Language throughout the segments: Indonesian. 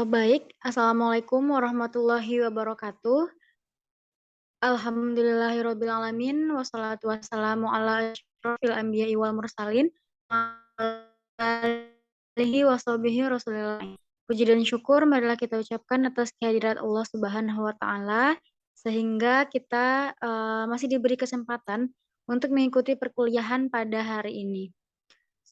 Baik, Assalamualaikum warahmatullahi wabarakatuh. Alhamdulillahirrabbilalamin, wassalatu wassalamu ala asyrofil anbiya'i wal mursalin, alihi washabihi rasulillah. Puji dan syukur marilah kita ucapkan atas kehadirat Allah Subhanahu wa Ta'ala, sehingga kita masih diberi kesempatan untuk mengikuti perkuliahan pada hari ini.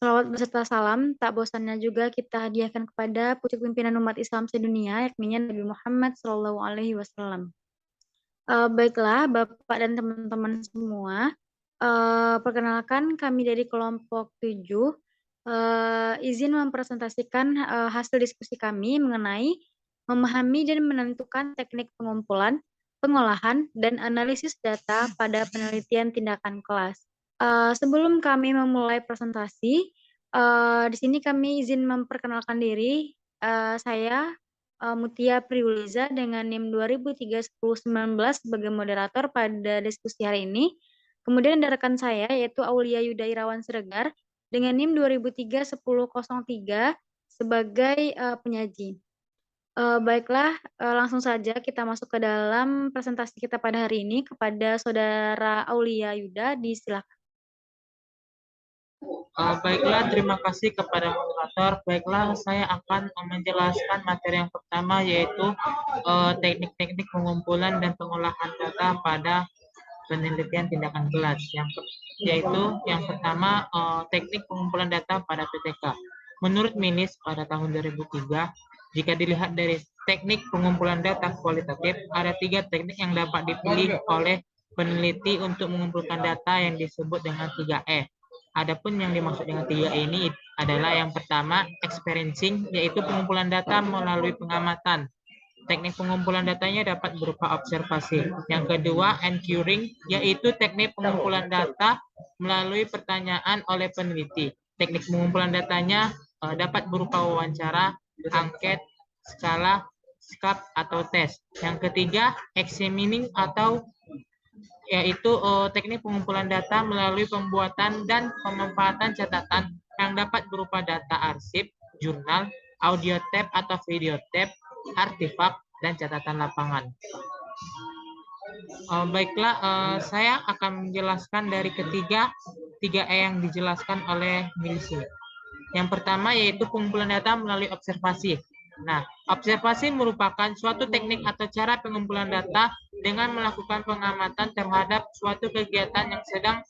Shalawat beserta salam, tak bosannya juga kita hadiahkan kepada pucuk pimpinan umat Islam sedunia, yakni Nabi Muhammad SAW. Baiklah, Bapak dan teman-teman semua, perkenalkan kami dari kelompok 7, izin mempresentasikan hasil diskusi kami mengenai memahami dan menentukan teknik pengumpulan, pengolahan, dan analisis data pada penelitian tindakan kelas. Sebelum kami memulai presentasi, di sini kami izin memperkenalkan diri. Saya Mutia Priuliza dengan NIM 2003-1019 sebagai moderator pada diskusi hari ini. Kemudian ada rekan saya yaitu Aulia Yuda Irawan Siregar dengan NIM 2003-1003 sebagai penyaji. Baiklah, langsung saja kita masuk ke dalam presentasi kita pada hari ini. Kepada Saudara Aulia Yuda, disilakan. Baiklah, terima kasih kepada moderator. Baiklah, saya akan menjelaskan materi yang pertama, yaitu teknik-teknik pengumpulan dan pengolahan data pada penelitian tindakan kelas. Yaitu yang pertama, teknik pengumpulan data pada PTK. Menurut MINIS pada tahun 2003, jika dilihat dari teknik pengumpulan data kualitatif, ada 3 teknik yang dapat dipilih oleh peneliti untuk mengumpulkan data yang disebut dengan 3E. Adapun yang dimaksud dengan 3E ini adalah yang pertama, experiencing, yaitu pengumpulan data melalui pengamatan. Teknik pengumpulan datanya dapat berupa observasi. Yang kedua, enquiring, yaitu teknik pengumpulan data melalui pertanyaan oleh peneliti. Teknik pengumpulan datanya dapat berupa wawancara, angket, skala, skap, atau tes. Yang ketiga, examining atau yaitu teknik pengumpulan data melalui pembuatan dan pemanfaatan catatan yang dapat berupa data arsip, jurnal, audio tape atau video tape, artefak, dan catatan lapangan. Baiklah, saya akan menjelaskan dari ketiga 3E yang dijelaskan oleh milisi. Yang pertama yaitu pengumpulan data melalui observasi. Nah, observasi merupakan suatu teknik atau cara pengumpulan data dengan melakukan pengamatan terhadap suatu kegiatan yang sedang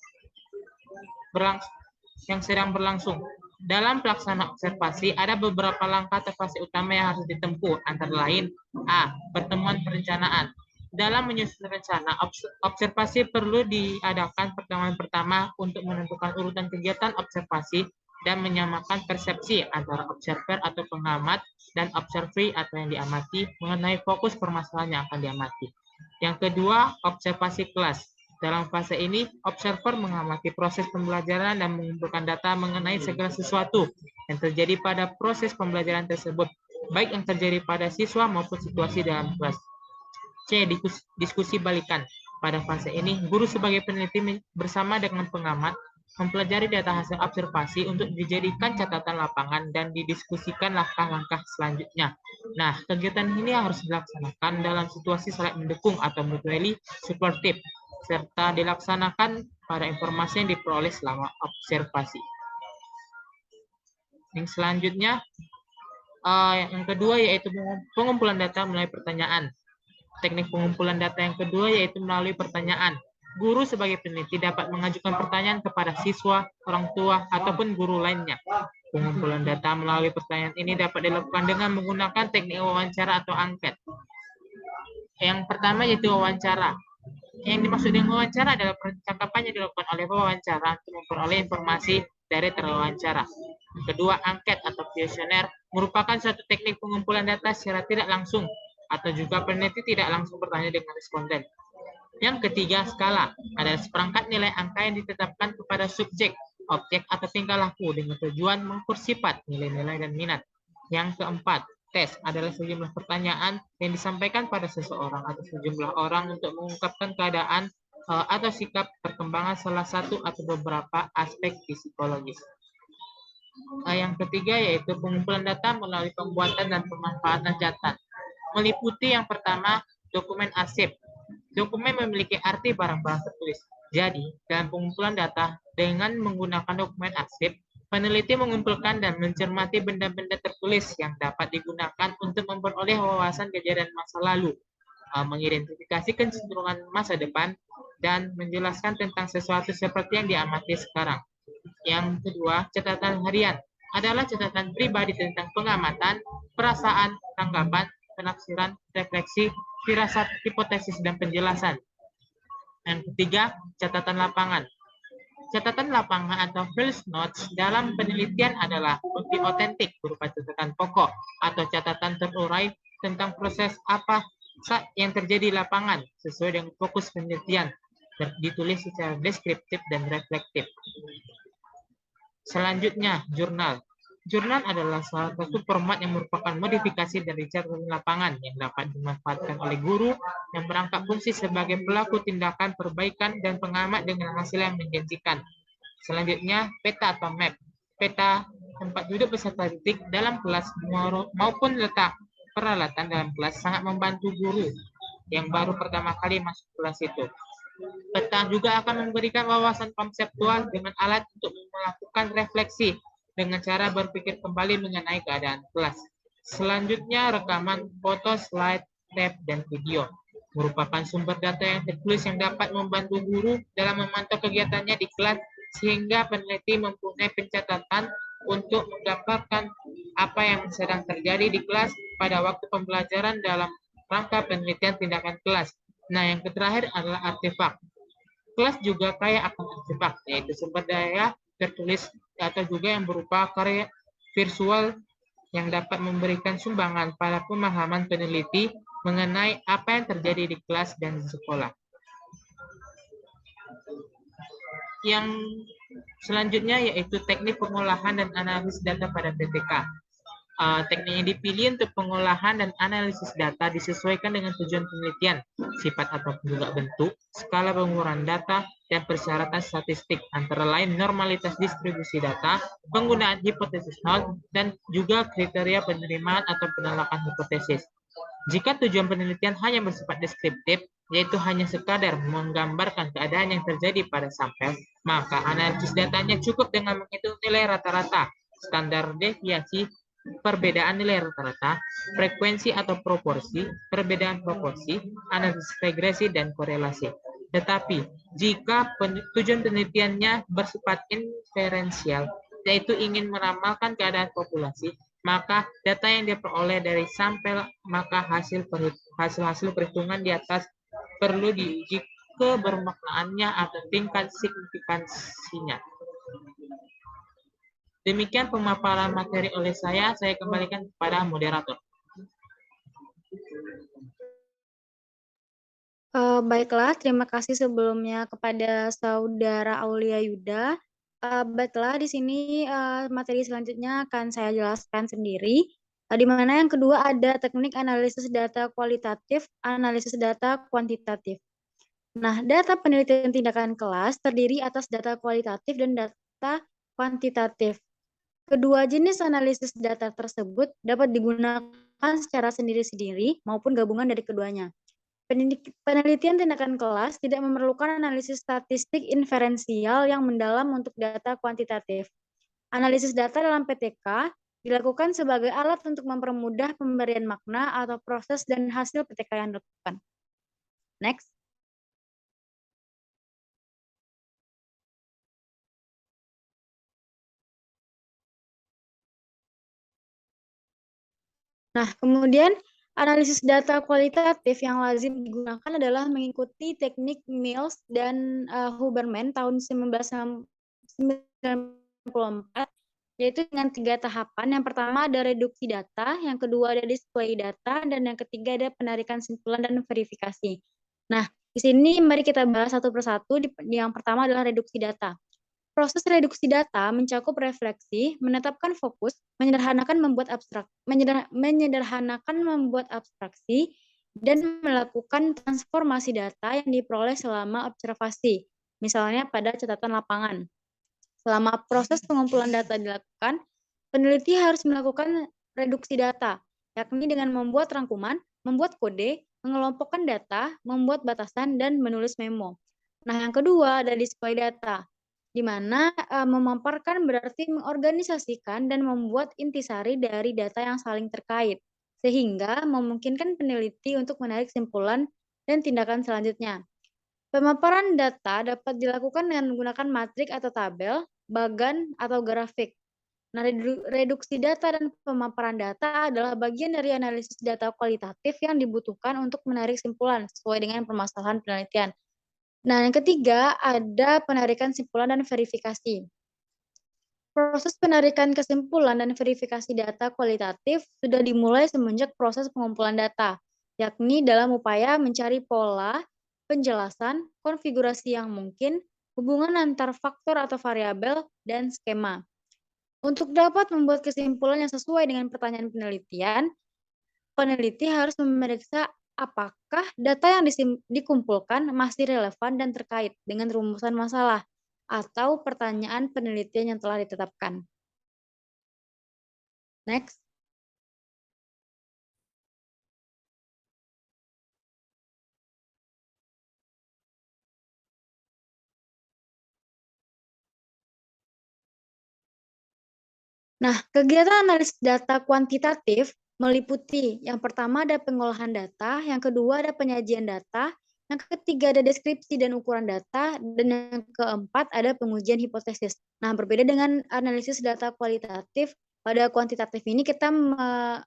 berlangsung. Dalam pelaksanaan observasi, ada beberapa langkah atau fase utama yang harus ditempuh, antara lain A. Pertemuan perencanaan. Dalam menyusun rencana, observasi perlu diadakan pertemuan pertama untuk menentukan urutan kegiatan observasi dan menyamakan persepsi antara observer atau pengamat dan observee atau yang diamati mengenai fokus permasalahan yang akan diamati. Yang kedua, observasi kelas. Dalam fase ini, observer mengamati proses pembelajaran dan mengumpulkan data mengenai segala sesuatu yang terjadi pada proses pembelajaran tersebut, baik yang terjadi pada siswa maupun situasi dalam kelas. C. Diskusi balikan. Pada fase ini, guru sebagai peneliti bersama dengan pengamat mempelajari data hasil observasi untuk dijadikan catatan lapangan dan didiskusikan langkah-langkah selanjutnya. Nah, kegiatan ini harus dilaksanakan dalam situasi saling mendukung atau mutually supportive, serta dilaksanakan pada informasi yang diperoleh selama observasi. Yang selanjutnya, yang kedua yaitu pengumpulan data melalui pertanyaan. Teknik pengumpulan data yang kedua yaitu melalui pertanyaan. Guru sebagai peneliti dapat mengajukan pertanyaan kepada siswa, orang tua, ataupun guru lainnya. Pengumpulan data melalui pertanyaan ini dapat dilakukan dengan menggunakan teknik wawancara atau angket. Yang pertama yaitu wawancara. Yang dimaksud dengan wawancara adalah percakapan yang dilakukan oleh pewawancara untuk memperoleh informasi dari terwawancara. Kedua, angket atau kuesioner merupakan suatu teknik pengumpulan data secara tidak langsung atau juga peneliti tidak langsung bertanya dengan responden. Yang ketiga, skala adalah seperangkat nilai angka yang ditetapkan kepada subjek, objek, atau tingkah laku dengan tujuan mengukur sifat, nilai-nilai, dan minat. Yang keempat, tes adalah sejumlah pertanyaan yang disampaikan pada seseorang atau sejumlah orang untuk mengungkapkan keadaan atau sikap perkembangan salah satu atau beberapa aspek psikologis. Yang ketiga yaitu pengumpulan data melalui pembuatan dan pemanfaatan data. Meliputi yang pertama, dokumen arsip. Dokumen memiliki arti barang-barang tertulis. Jadi, dalam pengumpulan data dengan menggunakan dokumen arsip, peneliti mengumpulkan dan mencermati benda-benda tertulis yang dapat digunakan untuk memperoleh wawasan kejadian masa lalu, mengidentifikasi kecenderungan masa depan, dan menjelaskan tentang sesuatu seperti yang diamati sekarang. Yang kedua, catatan harian adalah catatan pribadi tentang pengamatan, perasaan, tanggapan, penafsiran, refleksi, firasat, hipotesis, dan penjelasan. Yang ketiga, catatan lapangan. Catatan lapangan atau field notes dalam penelitian adalah bukti otentik berupa catatan pokok atau catatan terurai tentang proses apa yang terjadi di lapangan sesuai dengan fokus penelitian, ditulis secara deskriptif dan reflektif. Selanjutnya, jurnal. Jurnal adalah salah satu format yang merupakan modifikasi dari catatan lapangan yang dapat dimanfaatkan oleh guru yang merangkap fungsi sebagai pelaku tindakan perbaikan dan pengamat dengan hasil yang menjanjikan. Selanjutnya, peta atau map. Peta tempat duduk peserta didik dalam kelas maupun letak peralatan dalam kelas sangat membantu guru yang baru pertama kali masuk kelas itu. Peta juga akan memberikan wawasan konseptual dengan alat untuk melakukan refleksi dengan cara berpikir kembali mengenai keadaan kelas. Selanjutnya, rekaman foto, slide, tab, dan video merupakan sumber data yang tertulis yang dapat membantu guru dalam memantau kegiatannya di kelas sehingga peneliti mempunyai pencatatan untuk menggambarkan apa yang sedang terjadi di kelas pada waktu pembelajaran dalam rangka penelitian tindakan kelas. Nah, yang terakhir adalah artefak. Kelas juga kaya akan artefak, yaitu sumber daya tertulis atau juga yang berupa karya visual yang dapat memberikan sumbangan pada pemahaman peneliti mengenai apa yang terjadi di kelas dan di sekolah. Yang selanjutnya yaitu teknik pengolahan dan analisis data pada PTK. Teknik yang dipilih untuk pengolahan dan analisis data disesuaikan dengan tujuan penelitian, sifat atau juga bentuk, skala pengukuran data, dan persyaratan statistik, antara lain normalitas distribusi data, penggunaan hipotesis Null, dan juga kriteria penerimaan atau penolakan hipotesis. Jika tujuan penelitian hanya bersifat deskriptif, yaitu hanya sekadar menggambarkan keadaan yang terjadi pada sampel, maka analisis datanya cukup dengan menghitung nilai rata-rata, standar deviasi, perbedaan nilai rata-rata, frekuensi atau proporsi, perbedaan proporsi, analisis regresi, dan korelasi. Tetapi, jika tujuan penelitiannya bersifat inferensial, yaitu ingin meramalkan keadaan populasi, maka data yang diperoleh dari sampel, maka hasil perhitungan di atas perlu diuji kebermaknaannya atau tingkat signifikansinya. Demikian pemaparan materi oleh saya kembalikan kepada moderator. Baiklah, terima kasih sebelumnya kepada Saudara Aulia Yuda. Baiklah, di sini materi selanjutnya akan saya jelaskan sendiri. Di mana yang kedua ada teknik analisis data kualitatif, analisis data kuantitatif. Nah, data penelitian tindakan kelas terdiri atas data kualitatif dan data kuantitatif. Kedua jenis analisis data tersebut dapat digunakan secara sendiri-sendiri maupun gabungan dari keduanya. Penelitian tindakan kelas tidak memerlukan analisis statistik inferensial yang mendalam untuk data kuantitatif. Analisis data dalam PTK dilakukan sebagai alat untuk mempermudah pemberian makna atau proses dan hasil PTK yang dilakukan. Next. Nah, kemudian analisis data kualitatif yang lazim digunakan adalah mengikuti teknik Mills dan Huberman tahun 1994, yaitu dengan 3 tahapan. Yang pertama ada reduksi data, yang kedua ada display data, dan yang ketiga ada penarikan simpulan dan verifikasi. Nah, di sini mari kita bahas satu persatu. Yang pertama adalah reduksi data. Proses reduksi data mencakup refleksi, menetapkan fokus, menyederhanakan membuat abstraksi, dan melakukan transformasi data yang diperoleh selama observasi, misalnya pada catatan lapangan. Selama proses pengumpulan data dilakukan, peneliti harus melakukan reduksi data, yakni dengan membuat rangkuman, membuat kode, mengelompokkan data, membuat batasan, dan menulis memo. Nah, yang kedua ada display data, di mana memaparkan berarti mengorganisasikan dan membuat intisari dari data yang saling terkait, sehingga memungkinkan peneliti untuk menarik kesimpulan dan tindakan selanjutnya. Pemaparan data dapat dilakukan dengan menggunakan matrik atau tabel, bagan, atau grafik. Nah, reduksi data dan pemaparan data adalah bagian dari analisis data kualitatif yang dibutuhkan untuk menarik kesimpulan sesuai dengan permasalahan penelitian. Nah, yang ketiga ada penarikan kesimpulan dan verifikasi. Proses penarikan kesimpulan dan verifikasi data kualitatif sudah dimulai semenjak proses pengumpulan data, yakni dalam upaya mencari pola, penjelasan, konfigurasi yang mungkin, hubungan antar faktor atau variabel, dan skema. Untuk dapat membuat kesimpulan yang sesuai dengan pertanyaan penelitian, peneliti harus memeriksa apakah data yang dikumpulkan masih relevan dan terkait dengan rumusan masalah atau pertanyaan penelitian yang telah ditetapkan. Next. Nah, kegiatan analisis data kuantitatif meliputi yang pertama ada pengolahan data, yang kedua ada penyajian data, yang ketiga ada deskripsi dan ukuran data, dan yang keempat ada pengujian hipotesis. Nah, berbeda dengan analisis data kualitatif, pada kuantitatif ini kita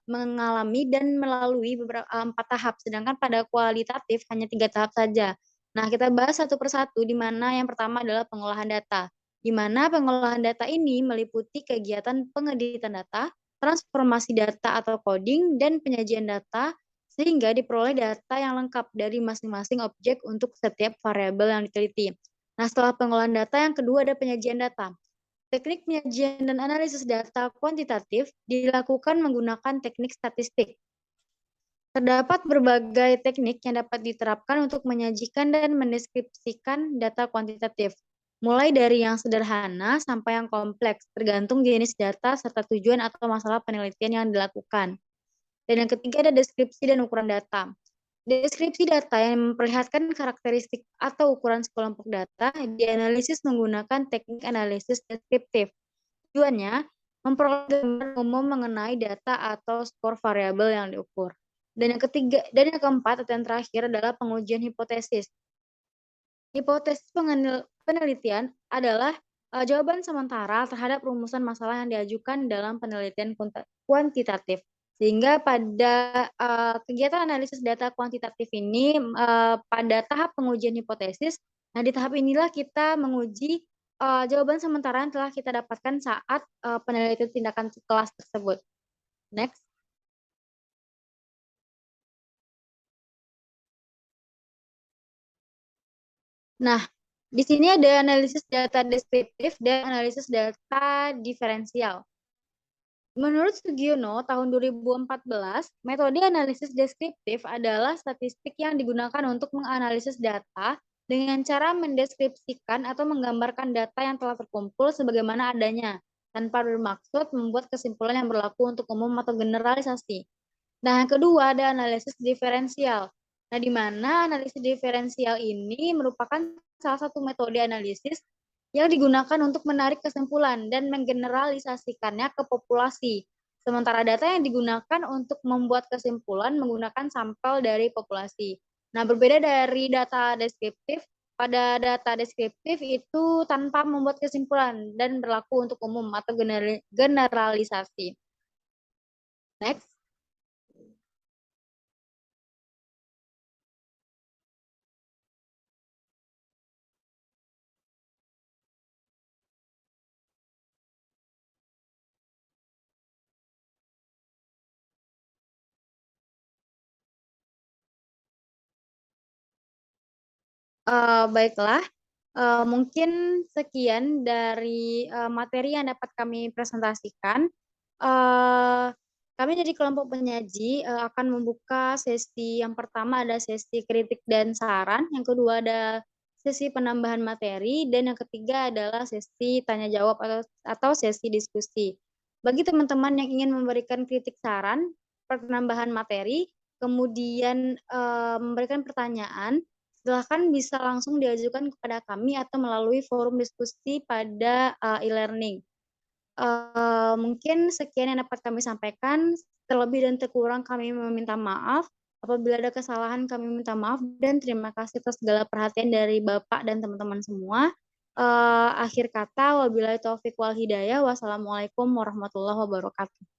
mengalami dan melalui beberapa 4 tahap, sedangkan pada kualitatif hanya 3 tahap saja. Nah, kita bahas satu persatu, di mana yang pertama adalah pengolahan data, di mana pengolahan data ini meliputi kegiatan pengeditan data, transformasi data atau coding, dan penyajian data sehingga diperoleh data yang lengkap dari masing-masing objek untuk setiap variabel yang diteliti. Nah, setelah pengolahan data, yang kedua ada penyajian data. Teknik penyajian dan analisis data kuantitatif dilakukan menggunakan teknik statistik. Terdapat berbagai teknik yang dapat diterapkan untuk menyajikan dan mendeskripsikan data kuantitatif, mulai dari yang sederhana sampai yang kompleks, tergantung jenis data serta tujuan atau masalah penelitian yang dilakukan. Dan yang ketiga ada deskripsi dan ukuran data. Deskripsi data yang memperlihatkan karakteristik atau ukuran sekelompok data dianalisis menggunakan teknik analisis deskriptif. Tujuannya, memperoleh gambaran umum mengenai data atau skor variabel yang diukur. Dan yang ketiga, dan yang keempat atau yang terakhir adalah pengujian hipotesis. Hipotesis penelitian adalah jawaban sementara terhadap rumusan masalah yang diajukan dalam penelitian kuantitatif. Sehingga pada kegiatan analisis data kuantitatif ini pada tahap pengujian hipotesis, nah di tahap inilah kita menguji jawaban sementara yang telah kita dapatkan saat penelitian tindakan kelas tersebut. Next. Nah, di sini ada analisis data deskriptif dan analisis data diferensial. Menurut Sugiono, tahun 2014, metode analisis deskriptif adalah statistik yang digunakan untuk menganalisis data dengan cara mendeskripsikan atau menggambarkan data yang telah terkumpul sebagaimana adanya, tanpa bermaksud membuat kesimpulan yang berlaku untuk umum atau generalisasi. Nah, yang kedua ada analisis diferensial. Nah, di mana analisis diferensial ini merupakan salah satu metode analisis yang digunakan untuk menarik kesimpulan dan menggeneralisasikannya ke populasi. Sementara data yang digunakan untuk membuat kesimpulan menggunakan sampel dari populasi. Nah, berbeda dari data deskriptif, pada data deskriptif itu tanpa membuat kesimpulan dan berlaku untuk umum atau generalisasi. Next. Baiklah, mungkin sekian dari materi yang dapat kami presentasikan. Kami dari kelompok penyaji akan membuka sesi yang pertama ada sesi kritik dan saran, yang kedua ada sesi penambahan materi, dan yang ketiga adalah sesi tanya jawab atau sesi diskusi. Bagi teman-teman yang ingin memberikan kritik saran, penambahan materi, kemudian, memberikan pertanyaan, silahkan bisa langsung diajukan kepada kami atau melalui forum diskusi pada, e-learning. Mungkin sekian yang dapat kami sampaikan, terlebih dan terkurang kami meminta maaf. Apabila ada kesalahan kami minta maaf dan terima kasih atas segala perhatian dari Bapak dan teman-teman semua. Akhir kata wabillahi taufik wal hidayah. Wassalamualaikum warahmatullahi wabarakatuh.